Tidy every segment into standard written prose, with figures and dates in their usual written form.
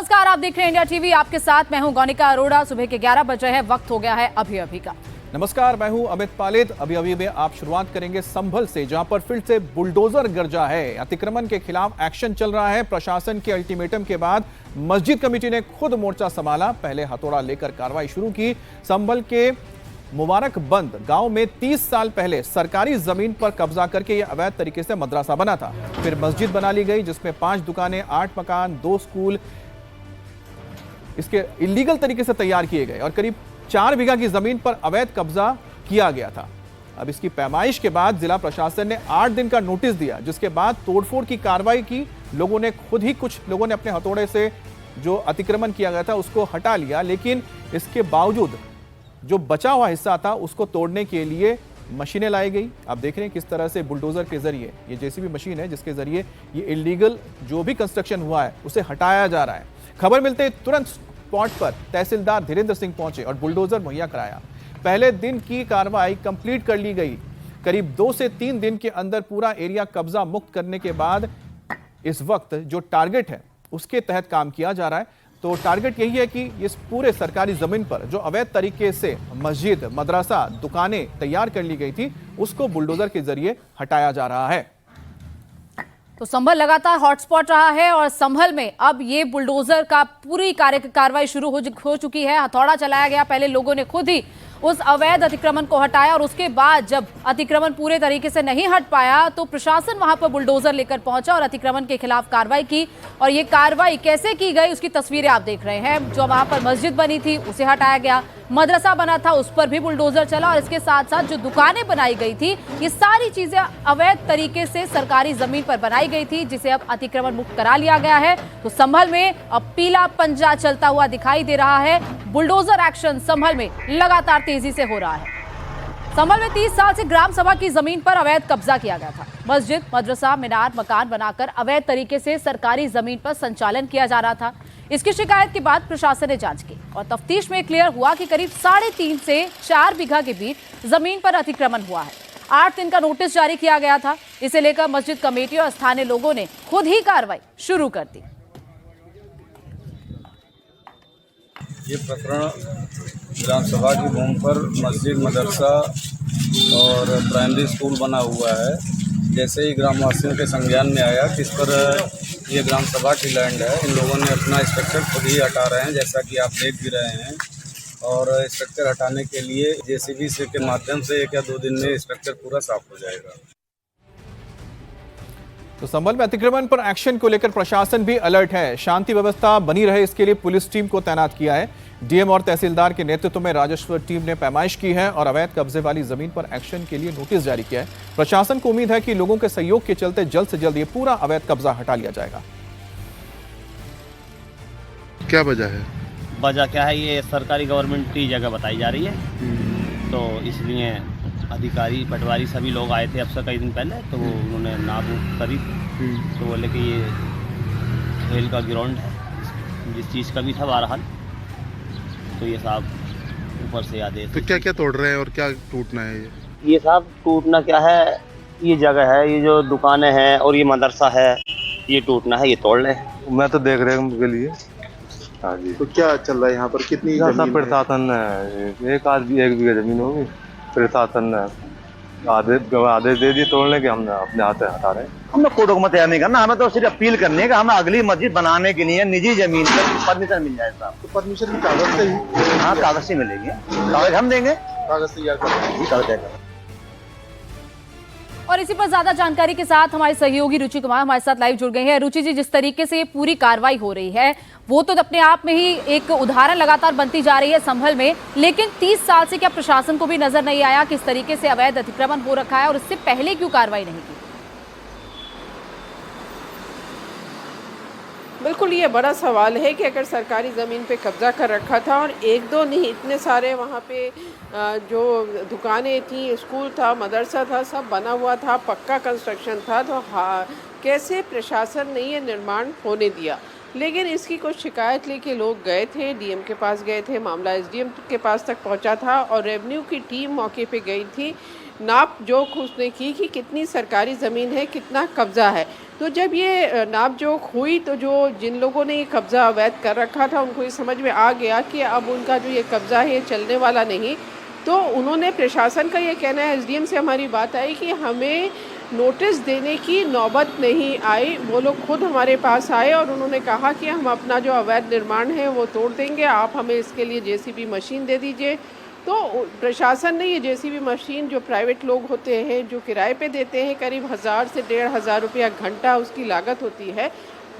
नमस्कार, आप देख रहे हैं इंडिया टीवी। आपके साथ मैं हूं गौनिका अरोड़ा। सुबह के 11 बज रहे हैं, वक्त हो गया है अभी अभी का। नमस्कार, मैं हूं अमित पालित। अभी अभी में आप शुरुआत करेंगे संभल से, जहां पर फिर से बुलडोजर गरजा है। अतिक्रमण के खिलाफ एक्शन चल रहा है। प्रशासन के अल्टीमेटम के बाद मस्जिद कमेटी ने खुद मोर्चा संभाला। पहले हथौड़ा लेकर कार्रवाई शुरू की। संभल के मुबारक बंद गांव में 30 साल पहले सरकारी जमीन पर कब्जा करके यह अवैध तरीके से मदरसा बना था। फिर मस्जिद बना ली गई, जिसमें 5 दुकानें, 8 मकान, 2 स्कूल इसके इलीगल तरीके से तैयार किए गए और करीब 4 बीघा की जमीन पर अवैध कब्जा किया गया था। अब इसकी पैमाइश के बाद जिला प्रशासन ने 8 दिन का नोटिस दिया, जिसके बाद तोड़फोड़ की कार्रवाई की। लोगों ने खुद ही, कुछ लोगों ने अपने हथौड़े से जो अतिक्रमण किया गया था उसको हटा लिया, लेकिन इसके बावजूद जो बचा हुआ हिस्सा था उसको तोड़ने के लिए मशीनें लाई गई। आप देख रहे हैं किस तरह से बुलडोजर के जरिए, ये जेसीबी मशीन है जिसके जरिए ये इलीगल जो भी कंस्ट्रक्शन हुआ है उसे हटाया जा रहा है। खबर मिलते ही तुरंत स्पॉट पर तहसीलदार धीरेन्द्र सिंह पहुंचे और बुलडोजर मुहैया कराया। पहले दिन की कार्रवाई कंप्लीट कर ली गई। करीब 2 से 3 दिन के अंदर पूरा एरिया कब्जा मुक्त करने के बाद इस वक्त जो टारगेट है उसके तहत काम किया जा रहा है। तो टारगेट यही है कि इस पूरे सरकारी जमीन पर जो अवैध तरीके से मस्जिद, मदरसा, दुकानें तैयार कर ली गई थी उसको बुलडोजर के जरिए हटाया जा रहा है। तो संभल लगातार हॉटस्पॉट रहा है और संभल में अब ये बुलडोजर का पूरी कार्रवाई शुरू हो चुकी है। हथौड़ा चलाया गया। पहले लोगों ने खुद ही उस अवैध अतिक्रमण को हटाया और उसके बाद जब अतिक्रमण पूरे तरीके से नहीं हट पाया तो प्रशासन वहां पर बुलडोजर लेकर पहुंचा और अतिक्रमण के खिलाफ कार्रवाई की। और ये कार्रवाई कैसे की गई उसकी तस्वीरें आप देख रहे हैं। जो वहां पर मस्जिद बनी थी उसे हटाया गया, मदरसा बना था उस पर भी बुलडोजर चला और इसके साथ साथ जो दुकानें बनाई गई थी ये सारी चीजें अवैध तरीके से सरकारी जमीन पर बनाई गई थी, जिसे अब अतिक्रमण मुक्त करा लिया गया है। तो संभल में अब पीला पंजा चलता हुआ दिखाई दे रहा है। बुलडोजर एक्शन संभल में लगातार तेजी से हो रहा है। संभल में 30 साल से ग्राम सभा की जमीन पर अवैध कब्जा किया गया था। मस्जिद, मदरसा, मीनार, मकान बनाकर अवैध तरीके से सरकारी जमीन पर संचालन किया जा रहा था। इसकी शिकायत के बाद प्रशासन ने जांच की और तफ्तीश में क्लियर हुआ कि करीब 3.5 से 4 बीघा के बीच जमीन पर अतिक्रमण हुआ है। 8 दिन का नोटिस जारी किया गया था। इसे लेकर मस्जिद कमेटी और स्थानीय लोगों ने खुद ही कार्रवाई शुरू कर दी। ये प्रकरण ग्राम सभा की भूमि पर मस्जिद, मदरसा और प्राइमरी स्कूल बना हुआ है। जैसे ही ग्रामवासियों के संज्ञान में आया कि इस पर ये ग्राम सभा की लैंड है, इन लोगों ने अपना स्ट्रक्चर खुद ही हटा रहे हैं, जैसा कि आप देख भी रहे हैं। और स्ट्रक्चर हटाने के लिए जेसीबी से के माध्यम से 1 या 2 दिन में स्ट्रक्चर पूरा साफ हो जाएगा। तो संभल में अतिक्रमण पर एक्शन को लेकर प्रशासन भी अलर्ट है। शांति व्यवस्था बनी रहे इसके लिए पुलिस टीम को तैनात किया है। डीएम और तहसीलदार के नेतृत्व में राजस्व टीम ने पैमाइश की है और अवैध कब्जे वाली जमीन पर एक्शन के लिए नोटिस जारी किया है। प्रशासन को उम्मीद है कि लोगों के सहयोग के चलते जल्द से जल्द ये पूरा अवैध कब्जा हटा लिया जाएगा। क्या वजह है? वजह क्या है, ये सरकारी गवर्नमेंट की जगह बताई जा रही है, तो इसलिए अधिकारी, पटवारी सभी लोग आए थे अफसर कई दिन पहले, तो वो उन्होंने नाप करी तो बोले कि ये खेल का ग्राउंड है, जिस चीज़ का भी था बहरहाल, तो ये साहब ऊपर से आदेश। तो क्या क्या तोड़ रहे हैं और क्या टूटना है? ये साहब टूटना क्या है, ये जगह है, ये जो दुकानें हैं और ये मदरसा है, ये टूटना है, ये तोड़ रहे हैं। मैं तो देख रहे हूँ के लिए। हाँ जी। तो क्या चल रहा है यहाँ पर? कितनी सब प्रशासन है, 1 बीघा जमीन होगी। प्रशासन ने आदेश दे दिए तोड़ने के, हमने अपने हाथ से हटा रहे हैं। हमने कोर्ट को तैयार नहीं करना, हमें तो सिर्फ अपील करनी है कि हमें अगली मस्जिद बनाने के लिए निजी जमीन पर परमिशन मिल जाए साहब। तो परमिशन की कागज से ही? हाँ, कागज से मिलेगी, कागज हम देंगे, कागज तैयार कर कागज देंगे। और इसी पर ज्यादा जानकारी के साथ हमारे सहयोगी रुचि कुमार हमारे साथ लाइव जुड़ गए हैं। रुचि जी, जिस तरीके से ये पूरी कार्रवाई हो रही है वो तो अपने आप में ही एक उदाहरण लगातार बनती जा रही है संभल में, लेकिन 30 साल से क्या प्रशासन को भी नजर नहीं आया किस तरीके से अवैध अतिक्रमण हो रखा है और इससे पहले क्यों कार्रवाई नहीं की? बिल्कुल, ये बड़ा सवाल है कि अगर सरकारी ज़मीन पे कब्ज़ा कर रखा था और 1-2 नहीं, इतने सारे वहाँ पे जो दुकानें थी, स्कूल था, मदरसा था, सब बना हुआ था, पक्का कंस्ट्रक्शन था, तो हाँ, कैसे प्रशासन ने ये निर्माण होने दिया? लेकिन इसकी कुछ शिकायत लेके लोग गए थे, डीएम के पास गए थे, मामला एसडीएम के पास तक पहुंचा था और रेवेन्यू की टीम मौके पे गई थी। नाप जोख उसने की कि कितनी सरकारी ज़मीन है, कितना कब्ज़ा है। तो जब ये नाप जोख हुई तो जो जिन लोगों ने ये कब्ज़ा अवैध कर रखा था उनको ये समझ में आ गया कि अब उनका जो ये कब्ज़ा है ये चलने वाला नहीं। तो उन्होंने, प्रशासन का ये कहना है, एसडीएम से हमारी बात आई कि हमें नोटिस देने की नौबत नहीं आई। वो लोग खुद हमारे पास आए और उन्होंने कहा कि हम अपना जो अवैध निर्माण है वो तोड़ देंगे, आप हमें इसके लिए जेसीबी मशीन दे दीजिए। तो प्रशासन ने ये जेसीबी मशीन, जो प्राइवेट लोग होते हैं जो किराए पे देते हैं, करीब 1000 से 1500 रुपया घंटा उसकी लागत होती है,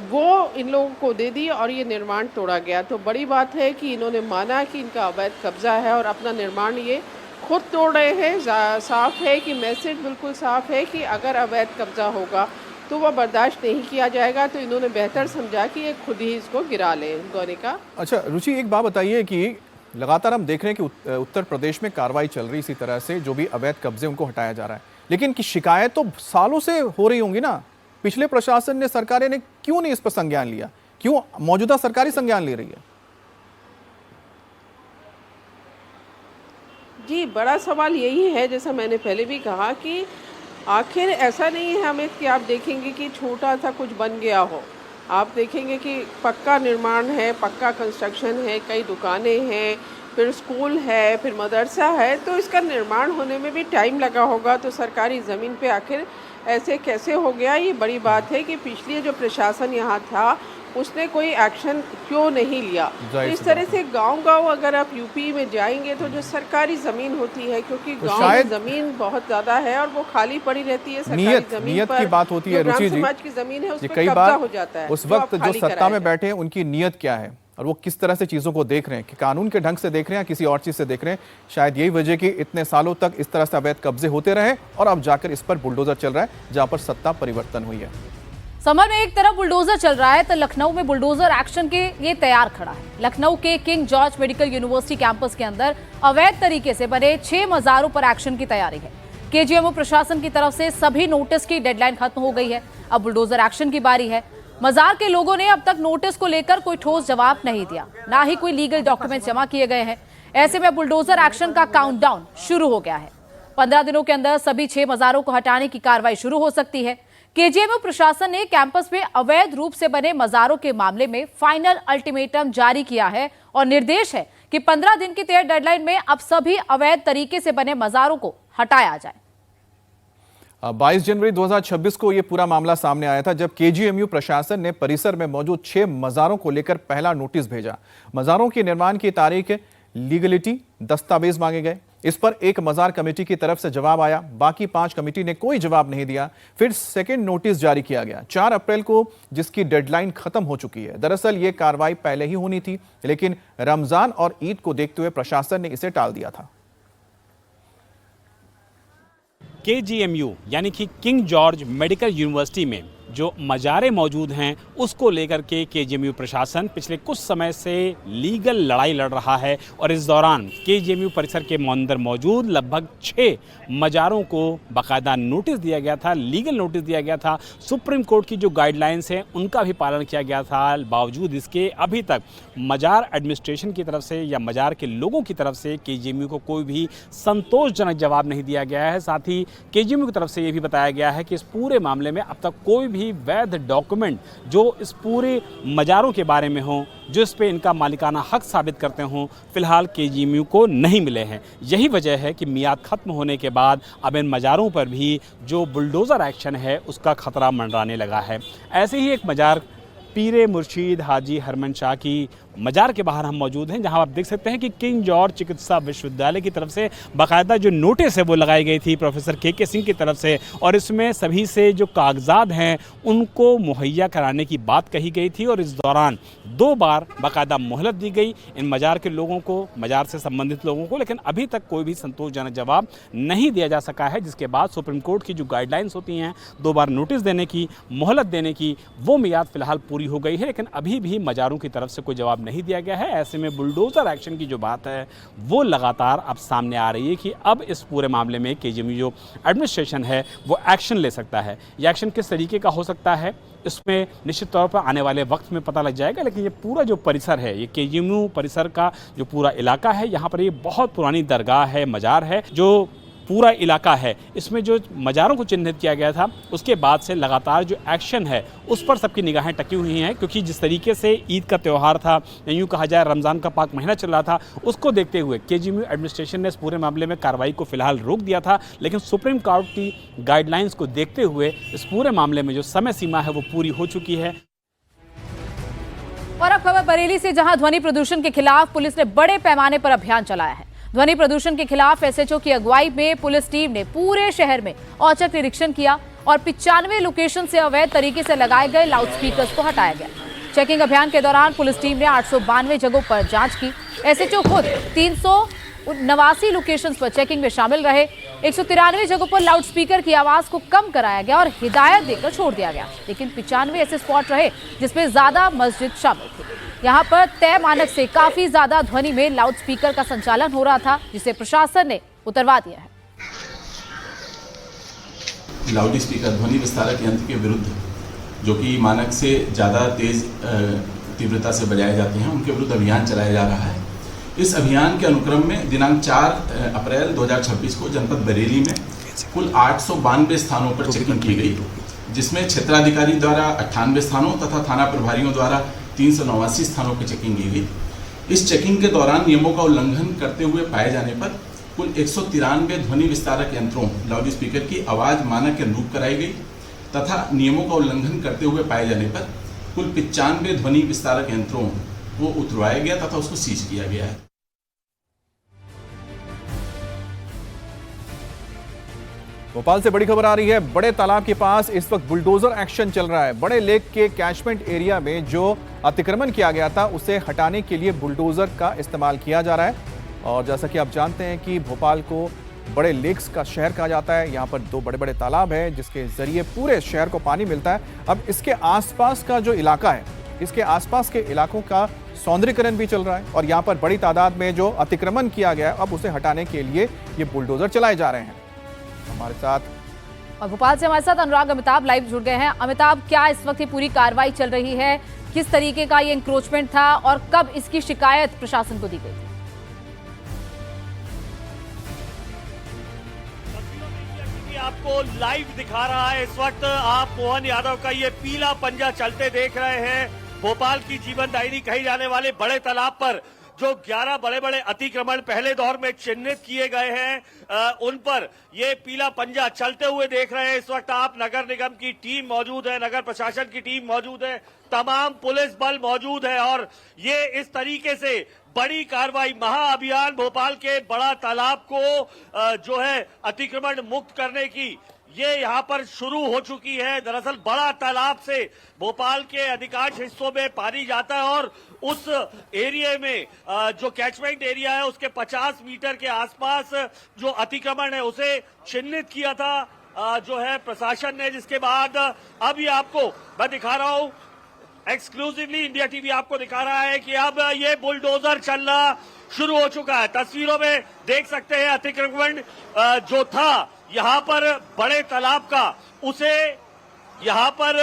वो इन लोगों को दे दी और ये निर्माण तोड़ा गया। तो बड़ी बात है कि इन्होंने माना कि इनका अवैध कब्जा है और अपना निर्माण ये खुद तोड़ रहे हैं। साफ है कि मैसेज बिल्कुल साफ है कि अगर अवैध कब्जा होगा तो वह बर्दाश्त नहीं किया जाएगा। तो इन्होंने बेहतर समझा कि ये खुद ही इसको गिरा लें। गौरिका, अच्छा रुचि, एक बात बताइए कि लगातार हम देख रहे हैं कि उत्तर प्रदेश में कार्रवाई चल रही, इसी तरह से जो भी अवैध कब्जे उनको हटाया जा रहा है, लेकिन की शिकायत तो सालों से हो रही होंगी ना। पिछले प्रशासन ने, सरकारें ने क्यों नहीं इस पर संज्ञान लिया? क्यों मौजूदा सरकारी संज्ञान ले रही है? जी, बड़ा सवाल यही है, जैसा मैंने पहले भी कहा कि आखिर ऐसा नहीं है अमित कि आप देखेंगे कि छोटा सा कुछ बन गया हो। आप देखेंगे कि पक्का निर्माण है, पक्का कंस्ट्रक्शन है, कई दुकानें हैं, फिर स्कूल है, फिर मदरसा है, तो इसका निर्माण होने में भी टाइम लगा होगा। तो सरकारी ज़मीन पे आखिर ऐसे कैसे हो गया? ये बड़ी बात है कि पिछली जो प्रशासन यहाँ था उसने कोई एक्शन क्यों नहीं लिया। तो इस तरह से गांव-गांव अगर आप यूपी में जाएंगे तो जो सरकारी ज़मीन होती है, क्योंकि गांव में ज़मीन बहुत ज़्यादा है और वो खाली पड़ी रहती है, सरकारी ज़मीन पर की बात होती है रुचि जी, समाज की ज़मीन है उस पर कई कब्जा बार हो जाता है। उस वक्त जो सत्ता में बैठे हैं उनकी नीयत क्या है और वो किस तरह से चीजों को देख रहे हैं, कि कानून के ढंग से देख रहे हैं या किसी और चीज से देख रहे हैं। शायद यही वजह कि इतने सालों तक इस तरह से अवैध कब्जे होते रहे और अब जाकर इस पर बुलडोजर चल रहा है, जहां पर सत्ता परिवर्तन हुई है। संभल में एक तरफ बुलडोजर चल रहा है तो लखनऊ में बुलडोजर एक्शन के लिए तैयार खड़ा है। लखनऊ के king George medical university campus के अंदर अवैध तरीके से बने 6 मज़ारों पर एक्शन की तैयारी है। केजीएमयू प्रशासन की तरफ से सभी नोटिस की डेडलाइन खत्म हो गई है, अब बुलडोजर एक्शन की बारी है। मजार के लोगों ने अब तक नोटिस को लेकर कोई ठोस जवाब नहीं दिया, ना ही कोई लीगल डॉक्यूमेंट जमा किए गए हैं। ऐसे में बुलडोजर एक्शन का काउंटडाउन शुरू हो गया है। 15 दिनों के अंदर सभी 6 मज़ारों को हटाने की कार्रवाई शुरू हो सकती है। केजीएमयू प्रशासन ने कैंपस में अवैध रूप से बने मज़ारों के मामले में फाइनल अल्टीमेटम जारी किया है और निर्देश है कि 15 दिन की तय डेडलाइन में अब सभी अवैध तरीके से बने मज़ारों को हटाया जाए। 22 जनवरी 2026 को यह पूरा मामला सामने आया था, जब केजीएमयू प्रशासन ने परिसर में मौजूद 6 मज़ारों को लेकर पहला नोटिस भेजा। मज़ारों के निर्माण की तारीख, लीगलिटी, दस्तावेज मांगे गए। इस पर एक मज़ार कमेटी की तरफ से जवाब आया, बाकी 5 कमेटी ने कोई जवाब नहीं दिया। फिर सेकेंड नोटिस जारी किया गया 4 अप्रैल को, जिसकी डेडलाइन खत्म हो चुकी है। दरअसल ये कार्रवाई पहले ही होनी थी, लेकिन रमजान और ईद को देखते हुए प्रशासन ने इसे टाल दिया था। केजीएमयू यानी कि किंग जॉर्ज मेडिकल यूनिवर्सिटी में जो मज़ारें मौजूद हैं उसको लेकर के केजीएमयू प्रशासन पिछले कुछ समय से लीगल लड़ाई लड़ रहा है और इस दौरान केजीएमयू परिसर के अंदर मौजूद लगभग 6 मज़ारों को बाकायदा नोटिस दिया गया था, लीगल नोटिस दिया गया था। सुप्रीम कोर्ट की जो गाइडलाइंस हैं उनका भी पालन किया गया था। बावजूद इसके अभी तक मज़ार एडमिनिस्ट्रेशन की तरफ से या मज़ार के लोगों की तरफ से केजीएमयू को कोई भी संतोषजनक जवाब नहीं दिया गया है। साथ ही केजीएमयू की तरफ से ये भी बताया गया है कि इस पूरे मामले में अब तक कोई भी वैध डॉक्यूमेंट जो इस पूरे मज़ारों के बारे में हो, जो इस पे इनका मालिकाना हक साबित करते हों, फिलहाल केजीएमयू को नहीं मिले हैं। यही वजह है कि मियाद खत्म होने के बाद अब इन मज़ारों पर भी जो बुलडोज़र एक्शन है उसका खतरा मंडराने लगा है। ऐसे ही एक मज़ार पीरे मुर्शीद हाजी हरमन शाह की मज़ार के बाहर हम मौजूद हैं, जहां आप देख सकते हैं कि किंग जॉर्ज चिकित्सा विश्वविद्यालय की तरफ से बाकायदा जो नोटिस है वो लगाई गई थी प्रोफेसर के सिंह की तरफ से, और इसमें सभी से जो कागजात हैं उनको मुहैया कराने की बात कही गई थी। और इस दौरान 2 बार बाकायदा मोहलत दी गई इन मज़ार के लोगों को, मज़ार से संबंधित लोगों को, लेकिन अभी तक कोई भी संतोषजनक जवाब नहीं दिया जा सका है। जिसके बाद सुप्रीम कोर्ट की जो गाइडलाइंस होती हैं 2 बार नोटिस देने की, मोहलत देने की, वो मियाद फिलहाल पूरी हो गई है, लेकिन अभी भी मज़ारों की तरफ से कोई जवाब नहीं दिया गया है। ऐसे में बुलडोजर एक्शन की जो बात है वो लगातार अब सामने आ रही है कि अब इस पूरे मामले में केजीएमयू जो एडमिनिस्ट्रेशन है वो एक्शन ले सकता है। ये एक्शन किस तरीके का हो सकता है इसमें निश्चित तौर पर आने वाले वक्त में पता लग जाएगा। लेकिन ये पूरा जो परिसर है, ये केजीएमयू परिसर का जो पूरा इलाका है, यहाँ पर ये बहुत पुरानी दरगाह है, मज़ार है, जो पूरा इलाका है, इसमें जो मज़ारों को चिन्हित किया गया था, उसके बाद से लगातार जो एक्शन है उस पर सबकी निगाहें टकी हुई हैं, क्योंकि जिस तरीके से ईद का त्यौहार था, यूँ कहा जाए रमज़ान का पाक महीना चल रहा था, उसको देखते हुए केजीएमयू एडमिनिस्ट्रेशन ने इस पूरे मामले में कार्रवाई को फिलहाल रोक दिया था। लेकिन सुप्रीम कोर्ट की गाइडलाइंस को देखते हुए इस पूरे मामले में जो समय सीमा है वो पूरी हो चुकी है। और अब खबर बरेली से, जहां ध्वनि प्रदूषण के खिलाफ पुलिस ने बड़े पैमाने पर अभियान चलाया है। ध्वनि प्रदूषण के खिलाफ एसएचओ की अगुवाई में पुलिस टीम ने पूरे शहर में औचक निरीक्षण किया और 95 लोकेशन से अवैध तरीके से लगाए गए लाउडस्पीकर्स को हटाया गया। चेकिंग अभियान के दौरान पुलिस टीम ने 892 जगहों पर जांच की। एसएचओ खुद 389 लोकेशंस पर चेकिंग में शामिल रहे। 193 जगहों पर लाउडस्पीकर की आवाज को कम कराया गया और हिदायत देकर छोड़ दिया गया। लेकिन 95 ऐसे स्पॉट रहे जिसमें ज्यादा मस्जिद शामिल थी। यहाँ पर तय मानक से काफी ज्यादा ध्वनि में लाउडस्पीकर का संचालन हो रहा था, जिसे प्रशासन ने उतरवा दिया है। लाउड स्पीकर ध्वनि विस्तारक यंत्र के विरुद्ध जो कि मानक से ज़्यादा तेज तीव्रता से बजाए जाते हैं, उनके विरुद्ध अभियान चलाया जा रहा है। इस अभियान के अनुक्रम में दिनांक 4 अप्रैल 2026 को जनपद बरेली में कुल 892 स्थानों पर चेकिंग की गई, जिसमें क्षेत्राधिकारी द्वारा 98 स्थानों तथा थाना प्रभारियों द्वारा 389 स्थानों पर चेकिंग की गई। इस चेकिंग के दौरान नियमों का उल्लंघन करते हुए पाए जाने पर कुल 193 ध्वनि विस्तारक यंत्रों लाउड स्पीकर की आवाज़ मानक के अनुरूप कराई गई तथा नियमों का उल्लंघन करते हुए पाए जाने पर कुल 95 ध्वनि विस्तारक यंत्रों को उतरवाया गया तथा उसको सीज किया गया है। भोपाल से बड़ी खबर आ रही है। बड़े तालाब के पास इस वक्त बुलडोजर एक्शन चल रहा है। बड़े लेक के कैचमेंट एरिया में जो अतिक्रमण किया गया था उसे हटाने के लिए बुलडोजर का इस्तेमाल किया जा रहा है। और जैसा कि आप जानते हैं कि भोपाल को बड़े लेक्स का शहर कहा जाता है। यहाँ पर 2 बड़े बड़े तालाब हैं जिसके जरिए पूरे शहर को पानी मिलता है। अब इसके आसपास का जो इलाका है, इसके आसपास के इलाकों का सौंदर्यीकरण भी चल रहा है और यहाँ पर बड़ी तादाद में जो अतिक्रमण किया गया है, अब उसे हटाने के लिए ये बुलडोजर चलाए जा रहे हैं। हमारे साथ और भोपाल से हमारे साथ अनुराग अमिताभ लाइव जुड़ गए हैं। अमिताभ, क्या इस वक्त ये पूरी कार्रवाई चल रही है? किस तरीके का ये इंक्रोचमेंट था और कब इसकी शिकायत प्रशासन को दी गई थी? आपको लाइव दिखा रहा है इस वक्त। आप मोहन यादव का ये पीला पंजा चलते देख रहे हैं। भोपाल की जीवनदायिनी कही जाने वाले बड़े तालाब पर जो 11 बड़े बड़े अतिक्रमण पहले दौर में चिन्हित किए गए हैं, उन पर ये पीला पंजा चलते हुए देख रहे हैं। इस वक्त आप नगर निगम की टीम मौजूद है, नगर प्रशासन की टीम मौजूद है, तमाम पुलिस बल मौजूद है और ये इस तरीके से बड़ी कार्रवाई, महाअभियान भोपाल के बड़ा तालाब को जो है अतिक्रमण मुक्त करने की, ये यहाँ पर शुरू हो चुकी है। दरअसल बड़ा तालाब से भोपाल के अधिकांश हिस्सों में पानी जाता है और उस एरिया में जो कैचमेंट एरिया है उसके 50 मीटर के आसपास जो अतिक्रमण है उसे चिन्हित किया था जो है प्रशासन ने, जिसके बाद अभी आपको मैं दिखा रहा हूं एक्सक्लूसिवली, इंडिया टीवी आपको दिखा रहा है कि अब ये बुलडोजर चलना शुरू हो चुका है। तस्वीरों में देख सकते हैं अतिक्रमण जो था यहाँ पर बड़े तालाब का, उसे यहाँ पर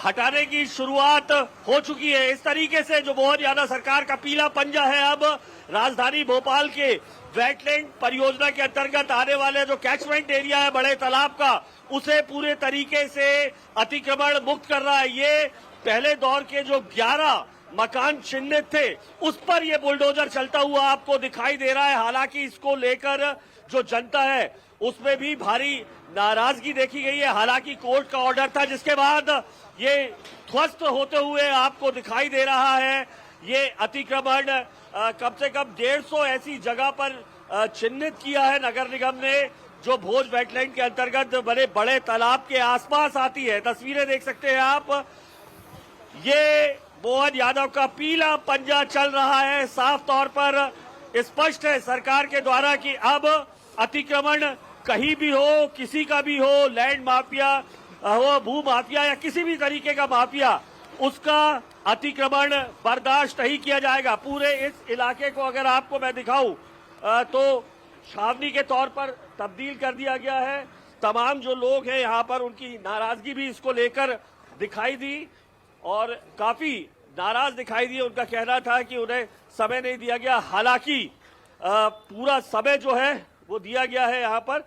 हटाने की शुरुआत हो चुकी है। इस तरीके से जो मोहन यादव सरकार का पीला पंजा है, अब राजधानी भोपाल के वेटलैंड परियोजना के अंतर्गत आने वाले जो कैचमेंट एरिया है बड़े तालाब का, उसे पूरे तरीके से अतिक्रमण मुक्त कर रहा है। ये पहले दौर के जो 11 मकान चिन्हित थे उस पर ये बुलडोजर चलता हुआ आपको दिखाई दे रहा है। हालांकि इसको लेकर जो जनता है उसमें भी भारी नाराजगी देखी गई है। हालांकि कोर्ट का ऑर्डर था जिसके बाद ये ध्वस्त होते हुए आपको दिखाई दे रहा है। ये अतिक्रमण कम से कम 150 ऐसी जगह पर चिन्हित किया है नगर निगम ने, जो भोज वेटलैंड के अंतर्गत बड़े बड़े तालाब के आसपास आती है। तस्वीरें देख सकते हैं आप, ये मोहन यादव का पीला पंजा चल रहा है। साफ तौर पर स्पष्ट है सरकार के द्वारा कि अब अतिक्रमण कहीं भी हो, किसी का भी हो, लैंड माफिया हो, भू माफिया या किसी भी तरीके का माफिया, उसका अतिक्रमण बर्दाश्त नहीं किया जाएगा। पूरे इस इलाके को अगर आपको मैं दिखाऊं तो छावनी के तौर पर तब्दील कर दिया गया है। तमाम जो लोग हैं यहाँ पर, उनकी नाराजगी भी इसको लेकर दिखाई दी और काफी नाराज दिखाई दिए। उनका कहना था कि उन्हें समय नहीं दिया गया। हालांकि पूरा समय जो है वो दिया गया है यहाँ पर।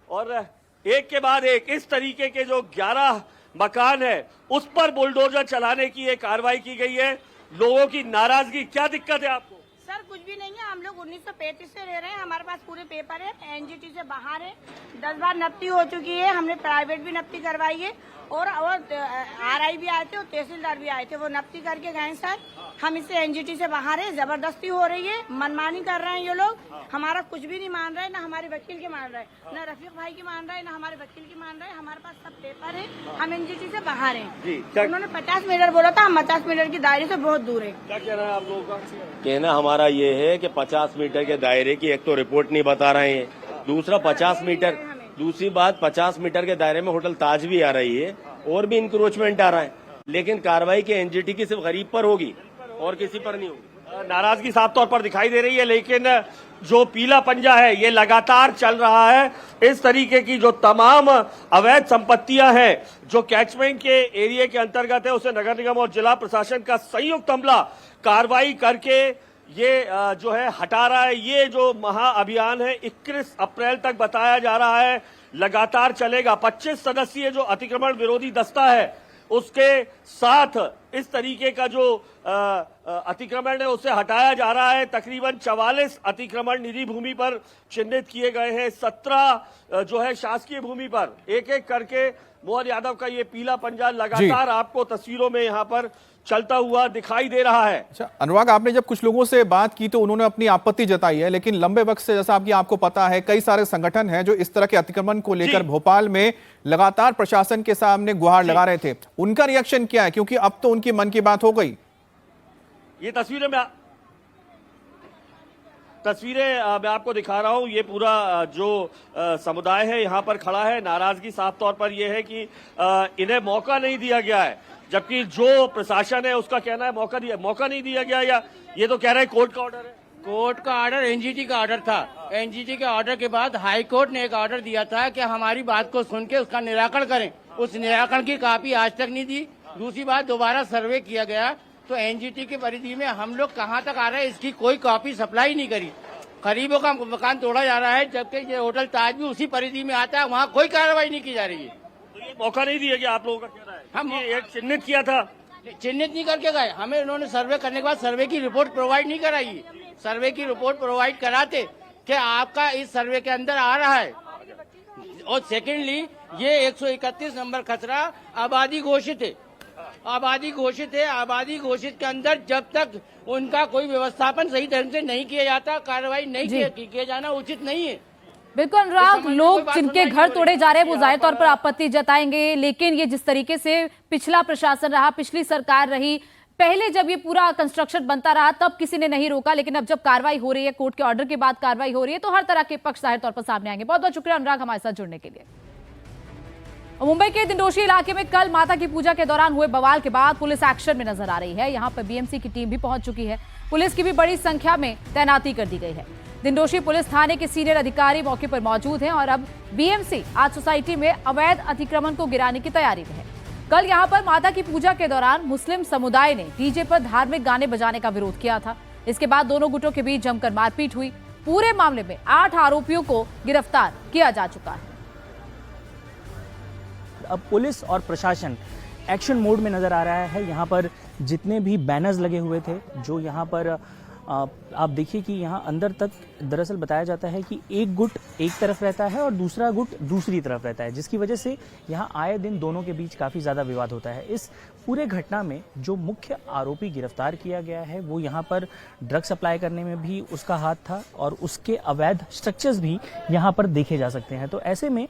और एक के बाद एक इस तरीके के जो 11 मकान है उस पर बुलडोजर चलाने की ये कार्रवाई की गई है। लोगों की नाराजगी, क्या दिक्कत है आपको? सर कुछ भी नहीं है, हम लोग 1935 से रह रहे हैं, हमारे पास पूरे पेपर है, एनजीटी से बाहर है, 10 बार नफ्ती हो चुकी है, हमने प्राइवेट भी नफ्ती करवाई है और आरआई भी आए थे और तहसीलदार भी आए थे, वो नफ्ती करके गए सर। हम इससे एनजीटी से बाहर है, जबरदस्ती हो रही है, मनमानी कर रहे हैं ये लोग, हमारा कुछ भी नहीं मान रहे, ना हमारे वकील की मान रहे, ना रफीक भाई की मान रहे, ना हमारे वकील की मान रहे, हमारे पास सब पेपर है, हम एनजीटी से बाहर हैं। उन्होंने 50 मीटर बोला था, हम 50 मीटर की दायरे से बहुत दूर है। क्या कह रहा है आप लोगों का? कहना हमारा ये है कि 50 मीटर के दायरे की एक तो रिपोर्ट नहीं बता रहे हैं, दूसरा 50 मीटर, दूसरी बात 50 मीटर के दायरे में होटल ताज भी आ रही है और भी इंक्रोचमेंट आ रहा है, लेकिन कार्रवाई के एनजीटी की सिर्फ गरीब पर होगी और किसी पर नहीं होगी। नाराजगी साफ तौर पर दिखाई दे रही है, लेकिन जो पीला पंजा है ये लगातार चल रहा है। इस तरीके की जो तमाम अवैध संपत्तियां हैं जो कैचमेंट के एरिया के अंतर्गत है, उसे नगर निगम और जिला प्रशासन का संयुक्त अमला कार्रवाई करके ये जो है हटा रहा है। ये जो महाअभियान है 21 अप्रैल तक बताया जा रहा है, लगातार चलेगा। 25 सदस्यीय जो अतिक्रमण विरोधी दस्ता है उसके साथ इस तरीके का जो अतिक्रमण है उसे हटाया जा रहा है। तकरीबन 44 अतिक्रमण निजी भूमि पर चिन्हित किए गए हैं, 17 जो है शासकीय भूमि पर। एक एक करके मोहन यादव का ये पीला पंजा लगातार आपको तस्वीरों में यहाँ पर चलता हुआ दिखाई दे रहा है। अच्छा अनुराग, आपने जब कुछ लोगों से बात की तो उन्होंने अपनी आपत्ति जताई है, लेकिन लंबे वक्त से जैसा आपको पता है कई सारे संगठन हैं जो इस तरह के अतिक्रमण को लेकर भोपाल में लगातार प्रशासन के सामने गुहार लगा रहे थे। उनका रिएक्शन क्या है, क्योंकि अब तो उनकी मन की बात हो गई? ये तस्वीरें मैं आपको दिखा रहा हूं। ये पूरा जो समुदाय है यहाँ पर खड़ा है। नाराजगी साफ तौर पर यह है कि इन्हें मौका नहीं दिया गया है, जबकि जो प्रशासन है उसका कहना है मौका नहीं दिया गया, या ये तो कह रहे हैं कोर्ट का ऑर्डर है। कोर्ट का ऑर्डर एनजीटी का ऑर्डर था। एनजीटी के ऑर्डर के बाद हाई कोर्ट ने एक ऑर्डर दिया था कि हमारी बात को सुन के उसका निराकरण करें। उस निराकरण की कॉपी आज तक नहीं दी। दूसरी बात, दोबारा सर्वे किया गया तो एनजीटी की परिधि में हम लोग कहाँ तक आ रहे हैं इसकी कोई कॉपी सप्लाई नहीं करी। गरीबों का मकान तोड़ा जा रहा है, जबकि ये होटल ताज भी उसी परिधि में आता है, वहाँ कोई कार्रवाई नहीं की जा रही है। तो ये मौका नहीं दिया गया आप लोगों का कहना है? हम ये चिन्हित किया था, चिन्हित नहीं करके गए। हमें उन्होंने सर्वे करने के बाद सर्वे की रिपोर्ट प्रोवाइड नहीं कराई। सर्वे की रिपोर्ट प्रोवाइड कराते कि आपका इस सर्वे के अंदर आ रहा है। और सेकेंडली ये 131 नंबर खसरा आबादी घोषित है। आबादी घोषित के अंदर जब तक उनका कोई व्यवस्थापन सही ढंग से नहीं किया जाता, कार्रवाई नहीं किया जाना उचित नहीं है। बिल्कुल अनुराग, लोग जिनके घर तोड़े जा रहे हैं वो जाहिर तौर पर आपत्ति जताएंगे, लेकिन ये जिस तरीके से पिछला प्रशासन रहा, पिछली सरकार रही, पहले जब ये पूरा कंस्ट्रक्शन बनता रहा तब किसी ने नहीं रोका, लेकिन अब जब कार्रवाई हो रही है, कोर्ट के ऑर्डर के बाद कार्रवाई हो रही है, तो हर तरह के पक्ष जाहिर तौर पर सामने आएंगे। बहुत बहुत शुक्रिया अनुराग हमारे साथ जुड़ने के लिए। मुंबई के दिंडोशी इलाके में कल माता की पूजा के दौरान हुए बवाल के बाद पुलिस एक्शन में नजर आ रही है। यहाँ पर बीएमसी की टीम भी पहुंच चुकी है। पुलिस की भी बड़ी संख्या में तैनाती कर दी गई है। दिंडोशी पुलिस थाने के सीनियर अधिकारी मौके पर मौजूद हैं और अब बीएमसी आज सोसाइटी में अवैध अतिक्रमण को गिराने की तैयारी में है। कल यहाँ पर माता की पूजा के दौरान मुस्लिम समुदाय ने डीजे पर धार्मिक गाने बजाने का विरोध किया था। इसके बाद दोनों गुटों के बीच जमकर मारपीट हुई। पूरे मामले में 8 आरोपियों को गिरफ्तार किया जा चुका है। अब पुलिस और प्रशासन एक्शन मोड में नजर आ रहा है। यहाँ पर जितने भी बैनर्स लगे हुए थे, जो यहाँ पर आप देखिए कि यहाँ अंदर तक दरअसल बताया जाता है कि एक गुट एक तरफ रहता है और दूसरा गुट दूसरी तरफ रहता है, जिसकी वजह से यहाँ आए दिन दोनों के बीच काफ़ी ज़्यादा विवाद होता है। इस पूरे घटना में जो मुख्य आरोपी गिरफ्तार किया गया है वो यहाँ पर ड्रग सप्लाई करने में भी उसका हाथ था और उसके अवैध स्ट्रक्चर्स भी यहाँ पर देखे जा सकते हैं। तो ऐसे में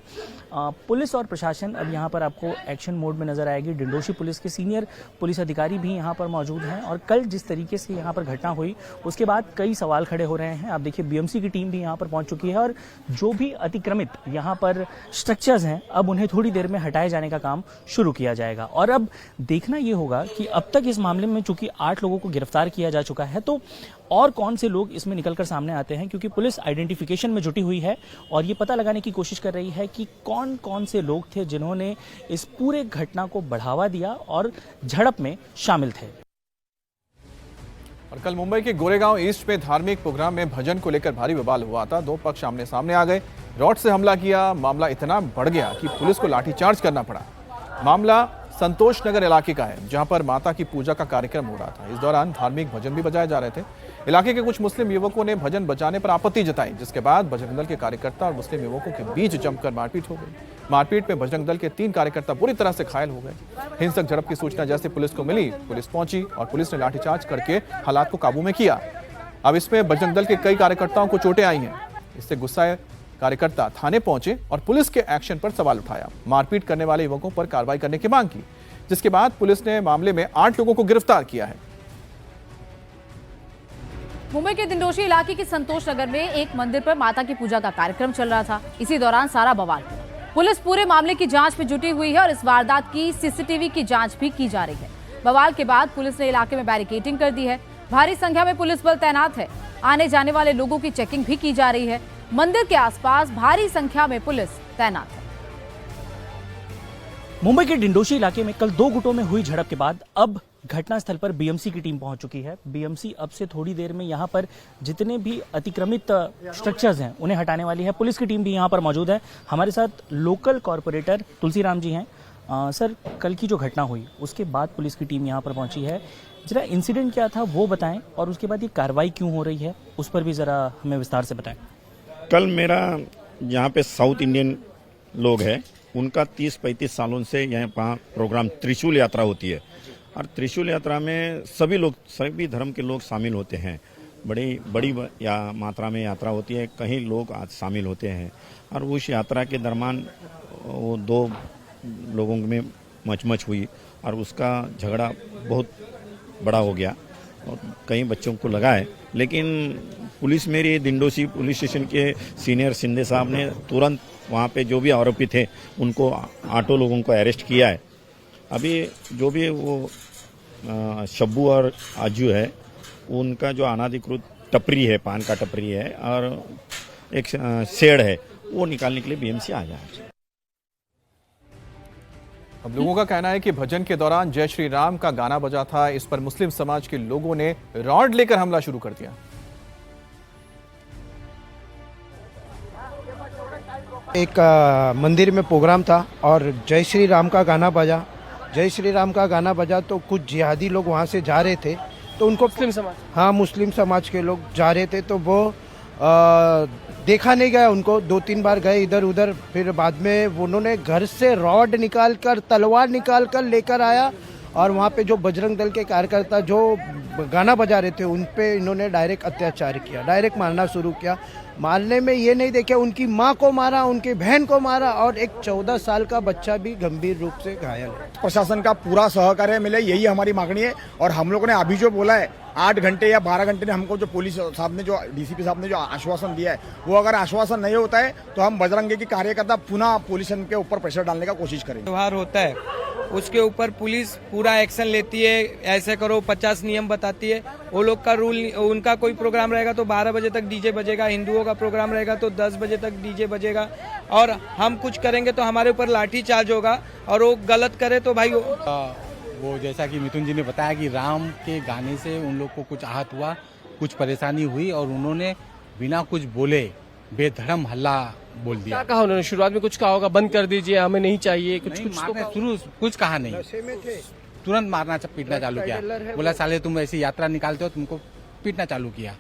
पुलिस और प्रशासन अब यहाँ पर आपको एक्शन मोड में नजर आएगी। डिंडोशी पुलिस के सीनियर पुलिस अधिकारी भी यहाँ पर मौजूद हैं और कल जिस तरीके से यहाँ पर घटना हुई उसके बाद कई सवाल खड़े हो रहे हैं। आप देखिए बीएमसी की टीम भी यहाँ पर पहुंच चुकी है और जो भी अतिक्रमित यहाँ पर स्ट्रक्चर्स हैं अब उन्हें थोड़ी देर में हटाए जाने का काम शुरू किया जाएगा। और अब देखना ये होगा कि अब तक इस मामले में चूंकि 8 लोगों को गिरफ्तार किया जा चुका है तो और कौन से लोग इसमें निकलकर सामने आते हैं, क्योंकि पुलिस आइडेंटिफिकेशन में जुटी हुई है और ये पता लगाने की कोशिश कर रही है कि कौन कौन से लोग थे जिन्होंने इस पूरे घटना को बढ़ावा दिया और झड़प में शामिल थे। और कल मुंबई के गोरेगांव ईस्ट में धार्मिक प्रोग्राम में भजन को लेकर भारी बवाल हुआ था। दो पक्ष आमने सामने आ गए, रॉड से हमला किया। मामला इतना बढ़ गया कि पुलिस को लाठीचार्ज करना पड़ा। मामला संतोष नगर इलाके का है, जहां पर माता की पूजा का कार्यक्रम हो रहा था। इस दौरान धार्मिक भजन भी बजाए जा रहे थे। इलाके के कुछ मुस्लिम युवकों ने भजन बजाने पर आपत्ति जताई, जिसके बाद बजरंग दल के कार्यकर्ता और मुस्लिम युवकों के बीच जमकर मारपीट हो गई। मारपीट में बजरंग दल के 3 कार्यकर्ता बुरी तरह से घायल हो गए। हिंसक झड़प की सूचना जैसे पुलिस को मिली, पुलिस पहुंची और पुलिस ने लाठीचार्ज करके हालात को काबू में किया। अब इसमें बजरंग दल के कई कार्यकर्ताओं को चोटें आई हैं। इससे गुस्साए कार्यकर्ता थाने पहुंचे और पुलिस के एक्शन पर सवाल उठाया। मारपीट करने वाले युवकों पर कार्रवाई करने की मांग की, जिसके बाद पुलिस ने मामले में 8 लोगों को गिरफ्तार किया है। मुंबई के दिंडोशी इलाके के संतोष नगर में एक मंदिर पर माता की पूजा का कार्यक्रम चल रहा था। इसी दौरान सारा बवाल हुआ। पुलिस पूरे मामले की जांच में जुटी हुई है और इस वारदात की सीसीटीवी की जांच भी की जा रही है। बवाल के बाद पुलिस ने इलाके में बैरिकेडिंग कर दी है। भारी संख्या में पुलिस बल तैनात है। आने जाने वाले लोगों की चेकिंग भी की जा रही है। मंदिर के आसपास भारी संख्या में पुलिस तैनात है। मुंबई के डिंडोशी इलाके में कल 2 गुटों में हुई झड़प के बाद अब घटनास्थल पर बीएमसी की टीम पहुंच चुकी है। बीएमसी अब से थोड़ी देर में यहां पर जितने भी अतिक्रमित स्ट्रक्चर्स हैं उन्हें हटाने वाली है। पुलिस की टीम भी यहां पर मौजूद है। हमारे साथ लोकल कॉर्पोरेटर तुलसीराम जी हैं। सर, कल की जो घटना हुई उसके बाद पुलिस की टीम यहां पर पहुंची है। जरा इंसिडेंट क्या था वो बताएं और उसके बाद ये कार्रवाई क्यों हो रही है उस पर भी जरा हमें विस्तार से बताएं। कल मेरा यहाँ पे साउथ इंडियन लोग हैं, उनका 30-35 सालों से यहाँ पर प्रोग्राम त्रिशूल यात्रा होती है और त्रिशूल यात्रा में सभी धर्म के लोग शामिल होते हैं। बड़ी मात्रा में यात्रा होती है, कहीं लोग आज शामिल होते हैं और उस यात्रा के दरमियान वो 2 लोगों में मचमच हुई और उसका झगड़ा बहुत बड़ा हो गया और कई बच्चों को लगा है। लेकिन पुलिस मेरी दिंडोशी पुलिस स्टेशन के सीनियर शिंदे साहब ने तुरंत वहाँ पे जो भी आरोपी थे उनको 8 लोगों को अरेस्ट किया है। अभी जो भी वो शब्बू और आजू है उनका जो अनाधिकृत टपरी है, पान का टपरी है और एक शेड है, वो निकालने के लिए बीएमसी आया है। अब लोगों का कहना है कि भजन के दौरान जय श्री राम का गाना बजा था। इस पर मुस्लिम समाज के लोगों ने रॉड लेकर हमला शुरू कर दिया। एक मंदिर में प्रोग्राम था और जय श्री राम का गाना बजा। जय श्री राम का गाना बजा तो कुछ जिहादी लोग वहाँ से जा रहे थे, तो उनको मुस्लिम समाज के लोग जा रहे थे, तो वो देखा नहीं गया उनको। 2-3 बार गए इधर उधर, फिर बाद में उन्होंने घर से रॉड निकाल कर, तलवार निकाल कर लेकर आया और वहाँ पे जो बजरंग दल के कार्यकर्ता जो गाना बजा रहे थे उन पे इन्होंने डायरेक्ट अत्याचार किया, डायरेक्ट मारना शुरू किया। मारने में ये नहीं देखे, उनकी माँ को मारा, उनकी बहन को मारा और एक 14 साल का बच्चा भी गंभीर रूप से घायल है। प्रशासन का पूरा सहकार्य मिले, यही हमारी मांगनी है। और हम लोगों ने अभी जो बोला है 8 घंटे या 12 घंटे ने हमको जो पुलिस साहब ने, जो डीसीपी साहब ने जो आश्वासन दिया है, वो अगर आश्वासन नहीं होता है तो हम बजरंगी के कार्यकर्ता पुनः पुलिस के ऊपर प्रेशर डालने का कोशिश करेंगे। व्यवहार होता है उसके ऊपर पुलिस पूरा एक्शन लेती है, ऐसे करो 50 नियम बताती है। वो लोग का रूल, उनका कोई प्रोग्राम रहेगा तो 12 बजे तक डीजे बजेगा, हिंदुओं का प्रोग्राम रहेगा तो 10 बजे तक डीजे बजेगा और हम कुछ करेंगे तो हमारे ऊपर लाठी चार्ज होगा और वो गलत करे तो भाई वो जैसा कि मिथुन जी ने बताया कि राम के गाने से उन लोग को कुछ आहत हुआ, कुछ परेशानी हुई और उन्होंने बिना कुछ बोले बेधर्म हल्ला बोल दिया। क्या कहा उन्होंने? शुरुआत में कुछ कहा होगा, बंद कर दीजिए, हमें नहीं चाहिए, कुछ शुरू कुछ कहा नहीं, तुरंत मारना पीटना चालू किया। बोला साले तुम ऐसी यात्रा निकालते हो, तुमको पीटना चालू किया।